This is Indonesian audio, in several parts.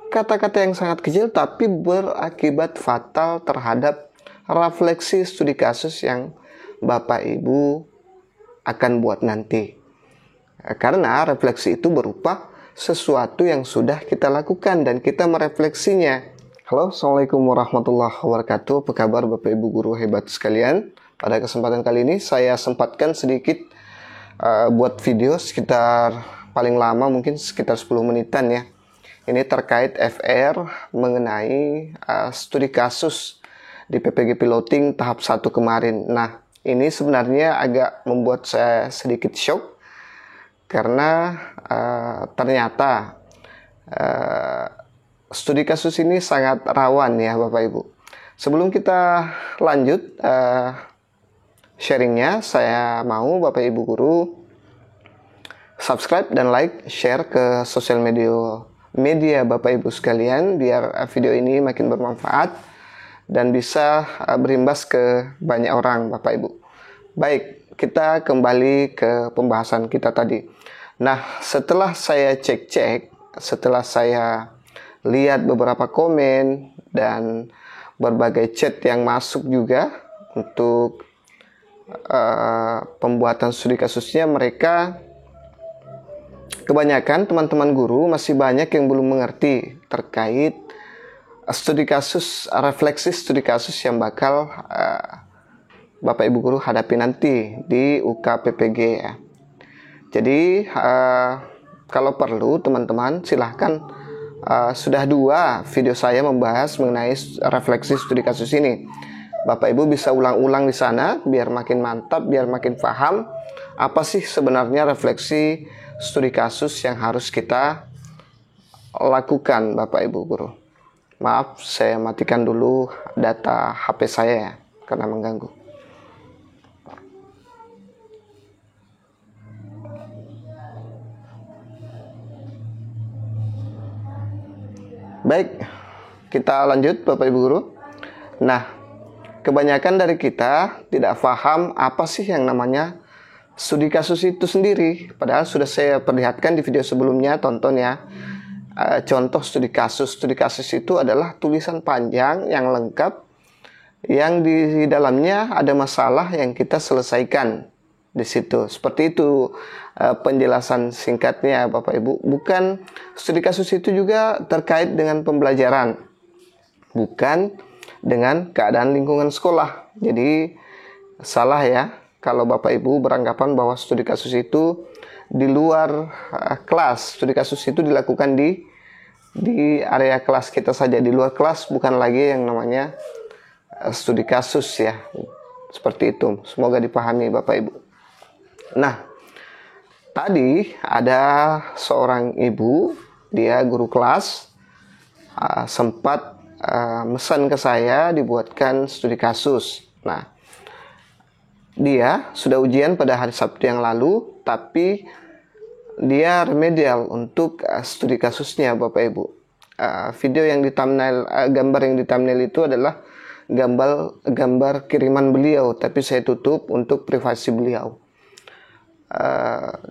kata-kata yang sangat kecil tapi berakibat fatal terhadap refleksi studi kasus yang Bapak Ibu akan buat nanti. Karena refleksi itu berupa sesuatu yang sudah kita lakukan dan kita merefleksinya. Halo, Assalamualaikum warahmatullahi wabarakatuh. Apa kabar Bapak Ibu guru hebat sekalian? Pada kesempatan kali ini saya sempatkan sedikit buat video sekitar paling lama mungkin sekitar 10 menitan ya. Ini terkait FR mengenai studi kasus di PPG Piloting tahap 1 kemarin. Nah, ini sebenarnya agak membuat saya sedikit shock karena ternyata studi kasus ini sangat rawan ya Bapak Ibu. Sebelum kita lanjut sharingnya, saya mau Bapak Ibu guru subscribe dan like, share ke sosial media Bapak Ibu sekalian biar video ini makin bermanfaat dan bisa berimbas ke banyak orang Bapak Ibu. Baik, kita kembali ke pembahasan kita tadi. Nah, setelah saya cek-cek, setelah saya lihat beberapa komen dan berbagai chat yang masuk juga untuk pembuatan studi kasusnya, mereka kebanyakan teman-teman guru masih banyak yang belum mengerti terkait studi kasus, refleksi studi kasus yang bakal Bapak Ibu guru hadapi nanti di UK PPG ya. Jadi kalau perlu teman-teman silahkan, sudah 2 video saya membahas mengenai refleksi studi kasus ini. Bapak Ibu bisa ulang-ulang di sana biar makin mantap, biar makin paham apa sih sebenarnya refleksi studi kasus yang harus kita lakukan Bapak Ibu guru. Maaf, saya matikan dulu data HP saya ya, karena mengganggu. Baik, kita lanjut Bapak Ibu guru. Nah, kebanyakan dari kita tidak paham apa sih yang namanya studi kasus itu sendiri. Padahal sudah saya perlihatkan di video sebelumnya, tonton ya. Contoh studi kasus. Studi kasus itu adalah tulisan panjang yang lengkap yang di dalamnya ada masalah yang kita selesaikan di situ. Seperti itu penjelasan singkatnya Bapak Ibu. Bukan, studi kasus itu juga terkait dengan pembelajaran, bukan dengan keadaan lingkungan sekolah. Jadi salah ya kalau Bapak Ibu beranggapan bahwa studi kasus itu di luar kelas. Studi kasus itu dilakukan di area kelas kita saja. Di luar kelas bukan lagi yang namanya studi kasus ya. Seperti itu. Semoga dipahami Bapak Ibu. Nah, tadi ada seorang ibu, dia guru kelas, sempat mesan ke saya dibuatkan studi kasus. Nah, dia sudah ujian pada hari Sabtu yang lalu, tapi dia remedial untuk studi kasusnya Bapak Ibu. Video yang di thumbnail, gambar yang di thumbnail itu adalah gambar kiriman beliau, tapi saya tutup untuk privasi beliau.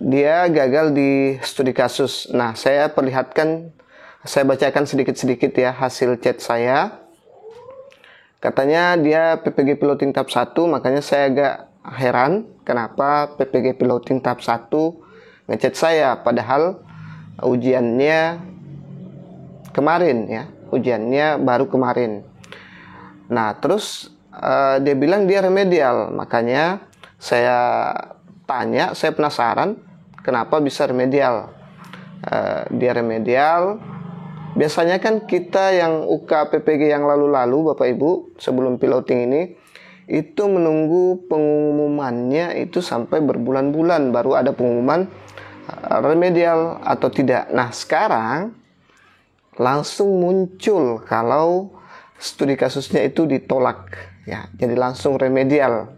Dia gagal di studi kasus. Nah, saya perlihatkan, saya bacakan sedikit-sedikit ya hasil chat saya. Katanya dia PPG Piloting tahap 1, makanya saya agak heran kenapa PPG Piloting tahap 1 ngechat saya, padahal ujiannya kemarin ya, ujiannya baru kemarin. Nah, terus dia bilang dia remedial, makanya saya tanya, saya penasaran kenapa bisa remedial. Dia remedial. Biasanya kan kita yang UK PPG yang lalu-lalu Bapak Ibu sebelum piloting ini itu menunggu pengumumannya itu sampai berbulan-bulan baru ada pengumuman remedial atau tidak. Nah, sekarang langsung muncul kalau studi kasusnya itu ditolak ya. Jadi langsung remedial.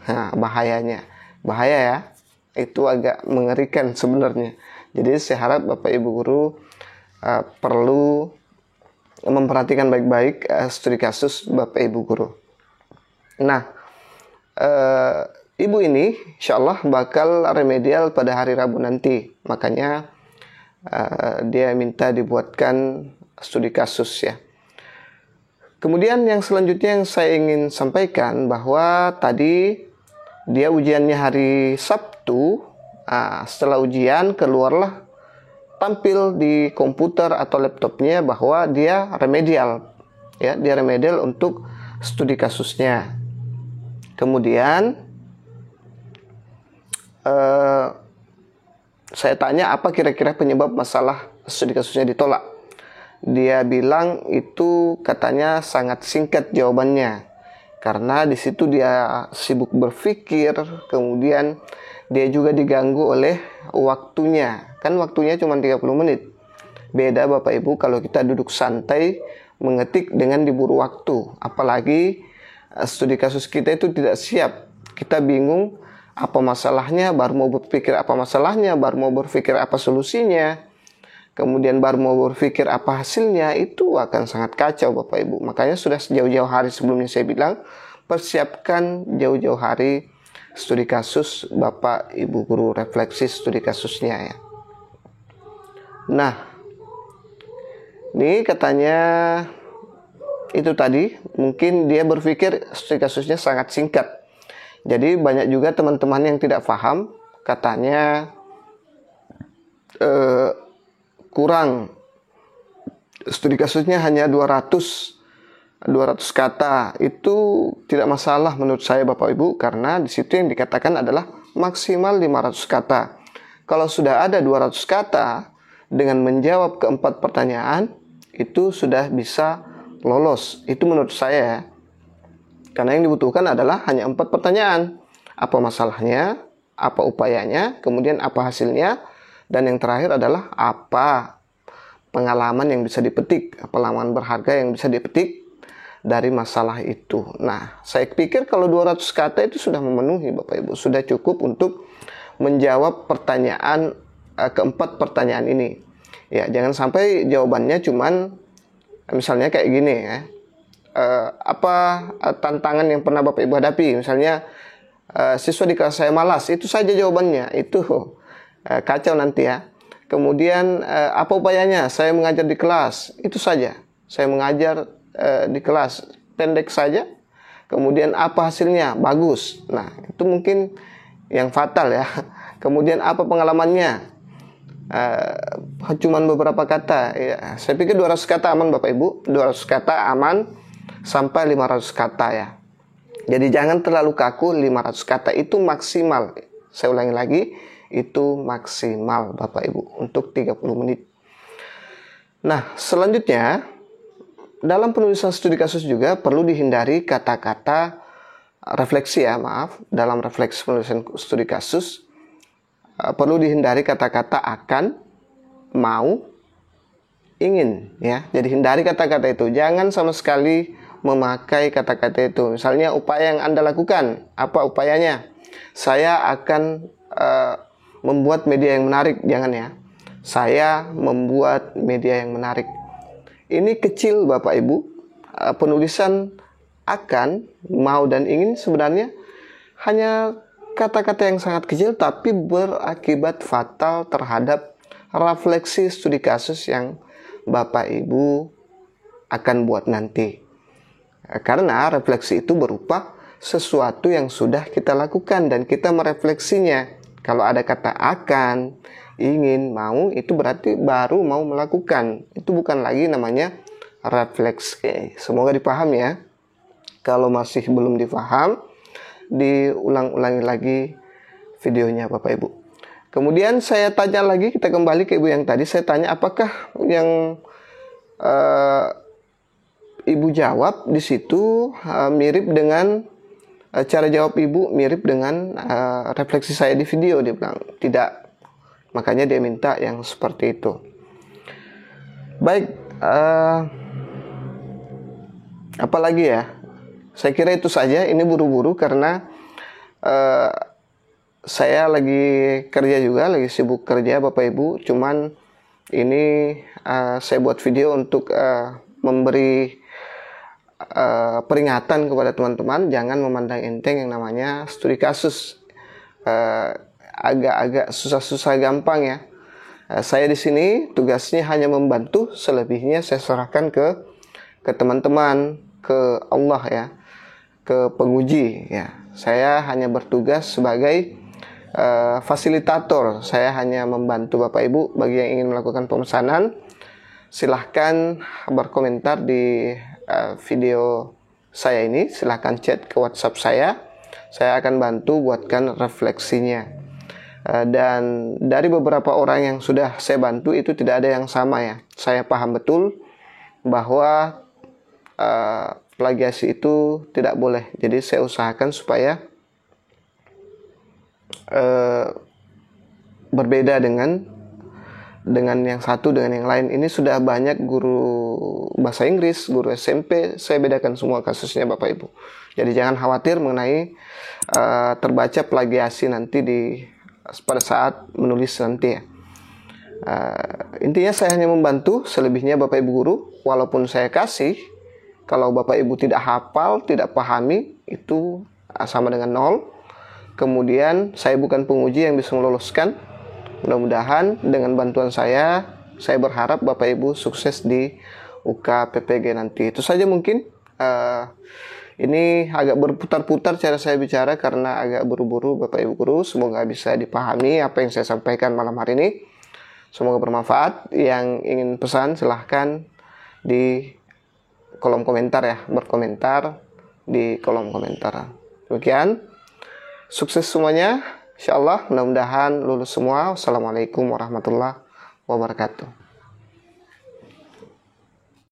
Nah, bahaya ya. Itu agak mengerikan sebenarnya. Jadi saya harap Bapak Ibu guru perlu memperhatikan baik-baik studi kasus Bapak Ibu guru. Nah, ibu ini insya Allah bakal remedial pada hari Rabu nanti. Makanya dia minta dibuatkan studi kasus ya. Kemudian yang selanjutnya yang saya ingin sampaikan bahwa tadi dia ujiannya hari Sabtu. Setelah ujian keluarlah tampil di komputer atau laptopnya bahwa dia remedial ya, dia remedial untuk studi kasusnya. Kemudian saya tanya apa kira-kira penyebab masalah studi kasusnya ditolak. Dia bilang itu katanya sangat singkat jawabannya, karena di situ dia sibuk berpikir, kemudian dia juga diganggu oleh waktunya. Kan waktunya cuma 30 menit. Beda Bapak Ibu kalau kita duduk santai mengetik dengan diburu waktu. Apalagi studi kasus kita itu tidak siap. Kita bingung apa masalahnya, baru mau berpikir apa masalahnya, baru mau berpikir apa solusinya, kemudian baru mau berpikir apa hasilnya, itu akan sangat kacau Bapak Ibu. Makanya sudah jauh-jauh hari sebelumnya saya bilang, persiapkan jauh-jauh hari studi kasus Bapak Ibu guru, refleksi studi kasusnya ya. Nah, ini katanya itu tadi, mungkin dia berpikir studi kasusnya sangat singkat. Jadi banyak juga teman-teman yang tidak paham, katanya kurang, studi kasusnya hanya 200 kata. Itu tidak masalah menurut saya Bapak Ibu, karena di situ yang dikatakan adalah maksimal 500 kata. Kalau sudah ada 200 kata dengan menjawab keempat pertanyaan, itu sudah bisa lolos. Itu menurut saya. Karena yang dibutuhkan adalah hanya 4 pertanyaan. Apa masalahnya, apa upayanya, kemudian apa hasilnya, dan yang terakhir adalah apa pengalaman yang bisa dipetik, pengalaman berharga yang bisa dipetik dari masalah itu. Nah, saya pikir kalau 200 kata itu sudah memenuhi Bapak Ibu, sudah cukup untuk menjawab pertanyaan, keempat pertanyaan ini. Ya, jangan sampai jawabannya cuman misalnya kayak gini ya. Apa tantangan yang pernah Bapak Ibu hadapi? Misalnya siswa di kelas saya malas, itu saja jawabannya. Itu kacau nanti ya. Kemudian apa upayanya? Saya mengajar di kelas, itu saja. Saya mengajar di kelas, pendek saja. Kemudian apa hasilnya? Bagus. Nah, itu mungkin yang fatal ya. Kemudian apa pengalamannya? Cuman beberapa kata ya. Saya pikir 200 kata aman Bapak Ibu. 200 kata aman sampai 500 kata ya. Jadi jangan terlalu kaku, 500 kata itu maksimal. Saya ulangi lagi, itu maksimal Bapak Ibu untuk 30 menit. Nah, selanjutnya dalam penulisan studi kasus juga perlu dihindari kata-kata refleksi ya, maaf. Dalam refleksi penulisan studi kasus perlu dihindari kata-kata akan, mau, ingin ya. Jadi hindari kata-kata itu. Jangan sama sekali memakai kata-kata itu. Misalnya upaya yang Anda lakukan, apa upayanya? Saya akan membuat media yang menarik, jangan ya. Saya membuat media yang menarik. Ini kecil Bapak Ibu. Penulisan akan, mau dan ingin sebenarnya hanya kata-kata yang sangat kecil tapi berakibat fatal terhadap refleksi studi kasus yang Bapak Ibu akan buat nanti. Karena refleksi itu berupa sesuatu yang sudah kita lakukan dan kita merefleksinya. Kalau ada kata akan, ingin, mau, itu berarti baru mau melakukan. Itu bukan lagi namanya refleksi. Semoga dipahami ya. Kalau masih belum dipaham, diulang-ulangi lagi videonya Bapak Ibu. Kemudian saya tanya lagi, kita kembali ke Ibu yang tadi. Saya tanya apakah yang Ibu jawab di situ mirip dengan cara jawab Ibu mirip dengan refleksi saya di video. Dia bilang tidak. Makanya dia minta yang seperti itu. Baik, apalagi ya? Saya kira itu saja. Ini buru-buru karena saya lagi kerja juga, lagi sibuk kerja Bapak Ibu. Cuman ini saya buat video untuk memberi peringatan kepada teman-teman, jangan memandang enteng yang namanya studi kasus. Agak-agak susah-susah gampang ya. Saya di sini tugasnya hanya membantu, selebihnya saya serahkan ke teman-teman, ke Allah ya, ke penguji ya. Saya hanya bertugas sebagai fasilitator. Saya hanya membantu Bapak Ibu. Bagi yang ingin melakukan pemesanan, silahkan berkomentar di video saya ini. Silahkan chat ke WhatsApp saya. Saya akan bantu buatkan refleksinya. Dan dari beberapa orang yang sudah saya bantu itu tidak ada yang sama ya. Saya paham betul bahwa plagiasi itu tidak boleh. Jadi saya usahakan supaya berbeda dengan yang satu dengan yang lain. Ini sudah banyak guru bahasa Inggris, guru SMP, saya bedakan semua kasusnya Bapak Ibu. Jadi jangan khawatir mengenai terbaca plagiasi nanti pada saat menulis nanti ya. Intinya saya hanya membantu, selebihnya Bapak Ibu guru. Walaupun saya kasih, kalau Bapak Ibu tidak hafal, tidak pahami, itu sama dengan nol. Kemudian saya bukan penguji yang bisa meloluskan. Mudah-mudahan dengan bantuan saya berharap Bapak Ibu sukses di UK PPG nanti. Itu saja mungkin. Ini agak berputar-putar cara saya bicara karena agak buru-buru Bapak Ibu guru. Semoga bisa dipahami apa yang saya sampaikan malam hari ini. Semoga bermanfaat. Yang ingin pesan silahkan di kolom komentar ya. Berkomentar di kolom komentar. Demikian. Sukses semuanya. InsyaAllah mudah-mudahan lulus semua. Wassalamualaikum warahmatullahi wabarakatuh.